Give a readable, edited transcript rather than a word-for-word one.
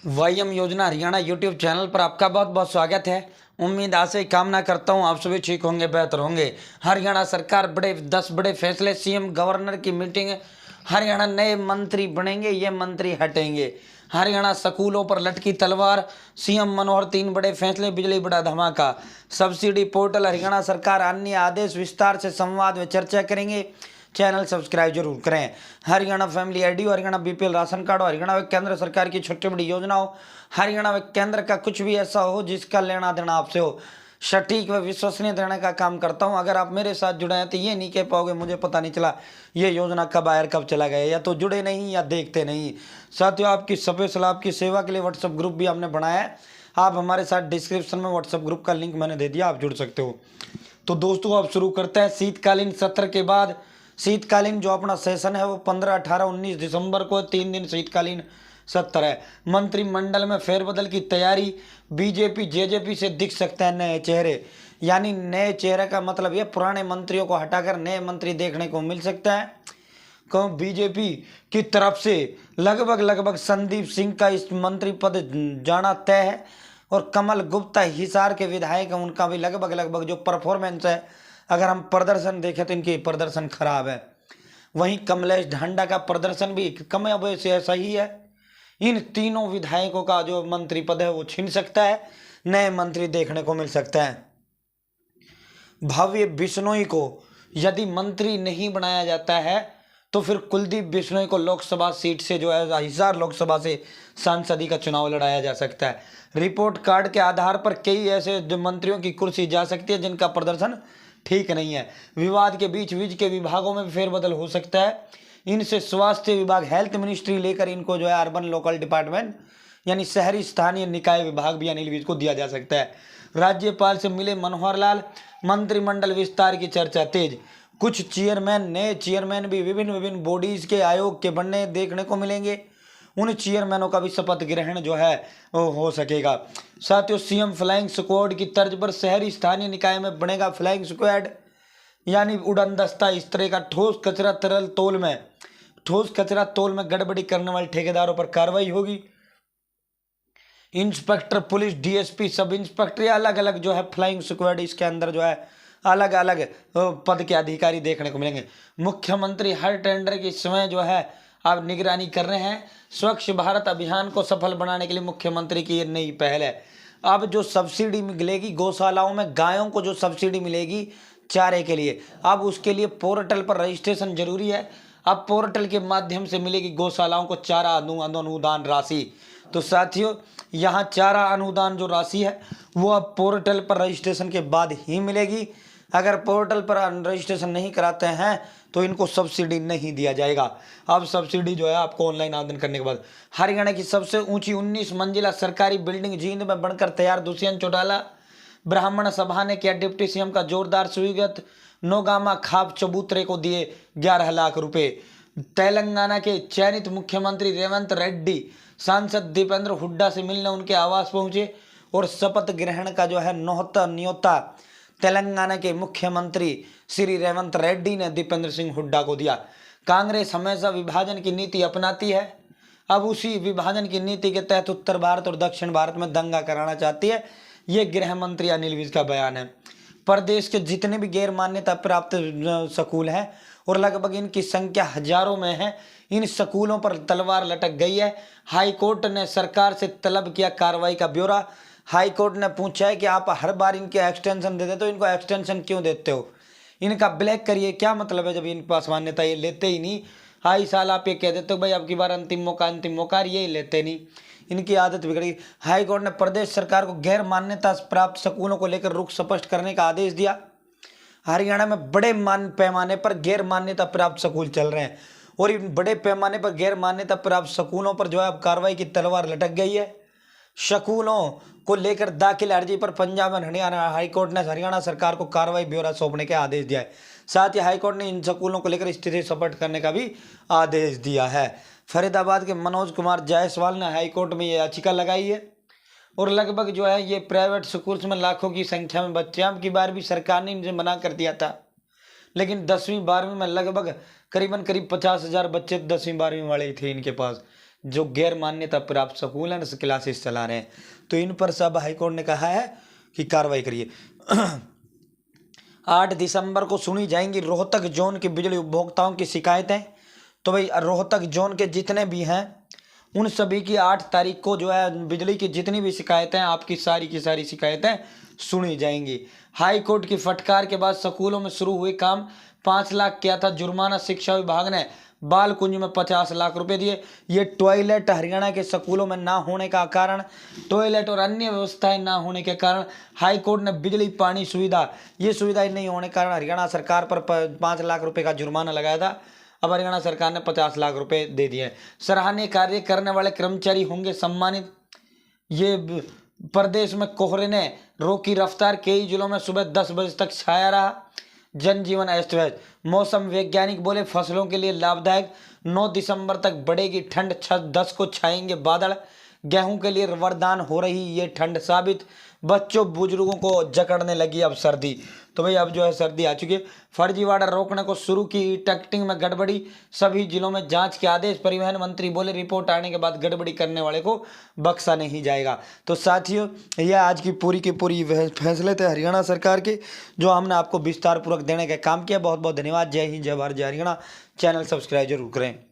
वाईएम योजना Haryana YouTube channel पर आपका बहुत बहुत स्वागत है। उम्मीद आशा ही कामना करता हूं आप सभी ठीक होंगे, बेहतर होंगे। हरियाणा सरकार 10 बड़े फैसले, सीएम गवर्नर की मीटिंग, हरियाणा नए मंत्री बनेंगे, ये मंत्री हटेंगे। हरियाणा स्कूलों पर लटकी तलवार, सीएम मनोहर 3 बड़े फैसले, बिजली बड़ा धमाका। सब्सिडी पोर्टल, हरियाणा सरकार अन्य आदेश, विस्तार से संवाद में चर्चा करेंगे। चैनल सब्सक्राइब जरूर करें। Haryana family ID, Haryana BPL ration card, Haryana व केंद्र सरकार की छोटी बड़ी योजनाओं, हरियाणा व केंद्र का कुछ भी ऐसा हो जिसका लेना देना आपसे हो, सटीक व विश्वसनीय देने का काम करता हूं। अगर आप मेरे साथ जुड़े हैं तो ये नहीं कह पाओगे मुझे पता नहीं चला ये योजना कब आया कब चला गया, या तो जुड़े नहीं या देखते नहीं। साथियों, आपकी स्पेशल आपकी सेवा के लिए व्हाट्सएप ग्रुप भी हमने बनाया है। आप हमारे साथ डिस्क्रिप्शन में व्हाट्सएप ग्रुप का लिंक मैंने दे दिया, आप जुड़ सकते हो। तो दोस्तों, आप शुरू करते हैं। शीतकालीन सत्र के बाद शीतकालीन जो अपना सेशन है वो 15, 18, 19 दिसंबर को 3 दिन शीतकालीन सत्र है। मंत्रिमंडल में फेरबदल की तैयारी, बीजेपी जेजेपी से दिख सकते हैं नए चेहरे। यानी नए चेहरे का मतलब ये पुराने मंत्रियों को हटाकर नए मंत्री देखने को मिल सकता है। क्यों बीजेपी की तरफ से लगभग संदीप सिंह का इस मंत्री पद जाना तय है, और कमल गुप्ता हिसार के विधायक हैं, उनका भी लगभग जो परफॉर्मेंस है, अगर हम प्रदर्शन देखें तो इनकी प्रदर्शन खराब है। वहीं कमलेश ढांडा का प्रदर्शन भी कम से ऐसा ही है। इन तीनों विधायकों का जो मंत्री पद है वो छीन सकता है, नए मंत्री देखने को मिल सकता है। भव्य बिश्नोई को यदि मंत्री नहीं बनाया जाता है तो फिर कुलदीप बिश्नोई को लोकसभा सीट से जो है हिसार लोकसभा से सांसदी का चुनाव लड़ाया जा सकता है। रिपोर्ट कार्ड के आधार पर कई ऐसे मंत्रियों की कुर्सी जा सकती है जिनका प्रदर्शन ठीक नहीं है। विवाद के बीच के विभागों में फेरबदल हो सकता है। इनसे स्वास्थ्य विभाग, हेल्थ मिनिस्ट्री लेकर इनको जो है अर्बन लोकल डिपार्टमेंट यानी शहरी स्थानीय निकाय विभाग भी अनिल विज को दिया जा सकता है। राज्यपाल से मिले मनोहर लाल, मंत्रिमंडल विस्तार की चर्चा तेज। कुछ चेयरमैन, नए चेयरमैन भी विभिन्न बॉडीज के आयोग के बनने देखने को मिलेंगे। उन चेयरमैनों का भी शपथ ग्रहण जो है हो सकेगा। साथियों, सीएम फ्लाइंग स्क्वाड की तर्ज पर शहरी स्थानीय निकाय में बनेगा फ्लाइंग स्क्वाड, यानी उड़न दस्ता। इस तरह का ठोस कचरा तोल में गड़बड़ी करने वाले ठेकेदारों पर कार्रवाई होगी। Inspector police, DSP, sub inspector, अलग अलग जो है फ्लाइंग स्क्वाड, इसके अंदर जो है अलग अलग पद के अधिकारी देखने को मिलेंगे। मुख्यमंत्री हर टेंडर के समय जो है अब निगरानी कर रहे हैं। स्वच्छ भारत अभियान को सफल बनाने के लिए मुख्यमंत्री की ये नई पहल है। अब जो सब्सिडी मिलेगी गौशालाओं में, गायों को जो सब्सिडी मिलेगी चारे के लिए, अब उसके लिए पोर्टल पर रजिस्ट्रेशन जरूरी है। अब पोर्टल के माध्यम से मिलेगी गौशालाओं को चारा अनुदान राशि। तो साथियों, यहाँ चारा अनुदान जो राशि है वो अब पोर्टल पर रजिस्ट्रेशन के बाद ही मिलेगी। अगर पोर्टल पर रजिस्ट्रेशन नहीं कराते हैं तो इनको सब्सिडी नहीं दिया जाएगा। अब सब्सिडी जो है आपको ऑनलाइन आवेदन करने के बाद। हरियाणा की सबसे ऊंची 19 मंजिला सरकारी बिल्डिंग जींद में बनकर तैयार, दुष्यंत चौटाला। ब्राह्मण सभा ने किया डिप्टी सीएम का जोरदार स्वागत। नौगामा खाप चबूतरे को दिए 11 लाख रुपए। तेलंगाना के चयनित मुख्यमंत्री रेवंत रेड्डी सांसद दीपेंद्र हुड्डा से मिलने उनके आवास पहुंचे, और शपथ ग्रहण का जो है न्योता तेलंगाना के मुख्यमंत्री श्री रेवंत रेड्डी ने दीपेंद्र सिंह हुड्डा को दिया। कांग्रेस हमेशा विभाजन की नीति अपनाती है। अब उसी विभाजन की नीति के तहत उत्तर भारत और दक्षिण भारत में दंगा कराना चाहती है। ये गृह मंत्री अनिल विज का बयान है। प्रदेश के जितने भी गैर मान्यता प्राप्त स्कूल हैं, और लगभग इनकी संख्या हजारों में है, इन स्कूलों पर तलवार लटक गई है। हाईकोर्ट ने सरकार से तलब किया कार्रवाई का ब्यौरा। हाईकोर्ट ने पूछा है कि आप हर बार इनके एक्सटेंशन देते तो इनको एक्सटेंशन क्यों देते हो, इनका ब्लैक करिए। क्या मतलब है जब इनके पास मान्यता ये लेते ही नहीं। हाई साल आप ये कह देते हो भाई अब की बार अंतिम मौका, ये लेते नहीं। इनकी आदत बिगड़ गई। हाईकोर्ट ने प्रदेश सरकार को गैर मान्यता प्राप्त स्कूलों को लेकर रुख स्पष्ट करने का आदेश दिया। हरियाणा में बड़े पैमाने पर गैर मान्यता प्राप्त स्कूल चल रहे हैं, और इन बड़े पैमाने पर गैर मान्यता प्राप्त स्कूलों पर जो है अब कार्रवाई की तलवार लटक गई है। स्कूलों को लेकर दाखिल अर्जी पर पंजाब और हरियाणा हाईकोर्ट ने हरियाणा सरकार को कार्रवाई ब्यौरा सौंपने का आदेश दिया है। साथ ही हाईकोर्ट ने इन स्कूलों को लेकर स्थिति स्पष्ट करने का भी आदेश दिया है। फरीदाबाद के मनोज कुमार जायसवाल ने हाईकोर्ट में ये याचिका लगाई है, और लगभग जो है ये प्राइवेट स्कूल्स में लाखों की संख्या में बच्चे, अब की बार भी सरकार ने इनसे मना कर दिया था, लेकिन 10वीं 12वीं में लगभग करीब 50,000 बच्चे 10वीं 12वीं वाले थे इनके पास, जो गैर मान्यता प्राप्त स्कूल हैं क्लासेस चला रहे हैं, तो इन पर सब हाईकोर्ट ने कहा है कि कार्रवाई करिए। 8 दिसंबर को सुनी जाएंगी रोहतक जोन के बिजली उपभोक्ताओं की शिकायतें। तो भाई रोहतक जोन के जितने भी हैं उन सभी की 8 तारीख को जो है बिजली की जितनी भी शिकायतें, आपकी सारी की सारी शिकायतें सुनी जाएंगी। हाई कोर्ट की फटकार के बाद स्कूलों में शुरू हुए काम। 5 लाख किया था जुर्माना, शिक्षा विभाग ने बाल कुंज में 50 लाख रुपए दिए। ये टॉयलेट हरियाणा के स्कूलों में ना होने का कारण, टॉयलेट और अन्य व्यवस्थाएं ना होने के कारण हाई कोर्ट ने बिजली पानी सुविधा, ये सुविधाएं नहीं होने के कारण हरियाणा सरकार पर 5 लाख रुपए का जुर्माना लगाया था। अब हरियाणा सरकार ने 50 लाख रुपए दे दिए। सराहनीय कार्य करने वाले कर्मचारी होंगे सम्मानित। ये प्रदेश में कोहरे ने रोकी रफ्तार, कई जिलों में सुबह 10 बजे तक छाया रहा, जनजीवन अस्त व्यस्त। मौसम वैज्ञानिक बोले फसलों के लिए लाभदायक, 9 दिसंबर तक बढ़ेगी ठंड, 10 को छाएंगे बादल। गेहूं के लिए वरदान हो रही ये ठंड साबित, बच्चों बुजुर्गों को जकड़ने लगी अब सर्दी। तो भाई अब जो है सर्दी आ चुकी है। फर्जीवाड़ा रोकने को शुरू की, टेस्टिंग में गड़बड़ी, सभी जिलों में जांच के आदेश। परिवहन मंत्री बोले रिपोर्ट आने के बाद गड़बड़ी करने वाले को बख्शा नहीं जाएगा। तो साथियों यह आज की पूरी फैसले थे हरियाणा सरकार के, जो हमने आपको विस्तार पूर्वक देने का काम किया। बहुत बहुत धन्यवाद। जय हिंद, जय भारत, जय हरियाणा। चैनल सब्सक्राइब जरूर करें।